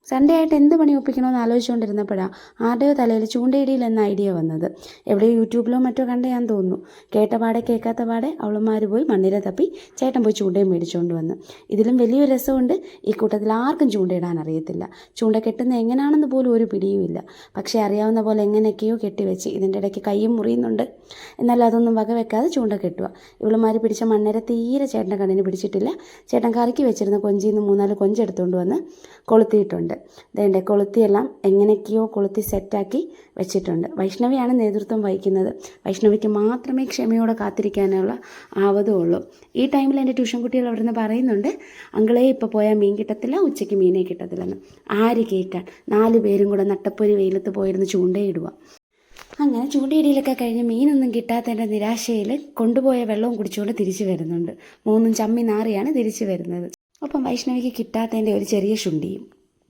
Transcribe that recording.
Sunday ആയിട്ട് എന്ത് പണി ഒപ്പിക്കണമെന്ന് ആലോചിച്ചുകൊണ്ടിരുന്നപ്പോഴാണ് ആരുടെയോ തലയിൽ ചൂണ്ടയിടിയിൽ എന്ന ഐഡിയ വന്നത്. എവിടെയോ യൂട്യൂബിലോ മറ്റോ കണ്ടെയാന്ന് തോന്നുന്നു. കേട്ട പാടെ കേൾക്കാത്ത പാടെ അവളുമാർ പോയി മണ്ണിര തപ്പി ചേട്ടൻ പോയി ചൂണ്ടയും മേടിച്ചുകൊണ്ട് വന്ന്. ഇതിലും വലിയൊരു രസമുണ്ട്, ഈ കൂട്ടത്തിൽ ആർക്കും ചൂണ്ടയിടാൻ അറിയത്തില്ല. ചൂണ്ട കെട്ടുന്ന എങ്ങനെയാണെന്ന് പോലും ഒരു പിടിയുമില്ല. പക്ഷേ അറിയാവുന്ന പോലെ എങ്ങനെയൊക്കെയോ കെട്ടിവെച്ച് ഇതിൻ്റെ ഇടയ്ക്ക് കയ്യും മുറിയുന്നുണ്ട്. എന്നാൽ അതൊന്നും വകവെക്കാതെ ചൂണ്ട കെട്ടുക. ഇവളുമാർ പിടിച്ച മണ്ണിര തീരെ ചേട്ടൻ്റെ കണ്ണിന് പിടിച്ചിട്ടില്ല. ചേട്ടൻ കറിക്ക് വെച്ചിരുന്ന കൊഞ്ചിൽ നിന്ന് 3-4 കൊഞ്ചെടുത്തുകൊണ്ട് വന്ന് കൊളുത്തിയിട്ടുണ്ട്. വേണ്ടേ കൊളുത്തിയെല്ലാം എങ്ങനെയൊക്കെയോ കൊളുത്തി സെറ്റാക്കി വെച്ചിട്ടുണ്ട്. വൈഷ്ണവിയാണ് നേതൃത്വം വഹിക്കുന്നത്. വൈഷ്ണവിക്ക് മാത്രമേ ക്ഷമയോടെ കാത്തിരിക്കാനുള്ള ആവതുള്ളൂ. ഈ ടൈമിൽ എൻ്റെ ട്യൂഷൻ കുട്ടികൾ അവിടെ നിന്ന് പറയുന്നുണ്ട്, അങ്കിളേ ഇപ്പോൾ പോയാൽ മീൻ കിട്ടത്തില്ല, ഉച്ചയ്ക്ക് മീനേ കിട്ടത്തില്ലെന്ന്. ആര് കേൾക്കാൻ? 4 പേരും കൂടെ നട്ടപ്പൊരി വെയിലത്ത് പോയിരുന്ന് ചൂണ്ടയിടുക. അങ്ങനെ ചൂണ്ടയിടിയിലൊക്കെ കഴിഞ്ഞ് മീനൊന്നും കിട്ടാത്തതിൻ്റെ നിരാശയിൽ കൊണ്ടുപോയ വെള്ളവും കുടിച്ചുകൊണ്ട് തിരിച്ചു വരുന്നുണ്ട്. 3 ചമ്മി നാറിയാണ് തിരിച്ചു വരുന്നത്. ഒപ്പം വൈഷ്ണവിക്ക് കിട്ടാത്തതിൻ്റെ ഒരു ചെറിയ ശുണ്ടിയും.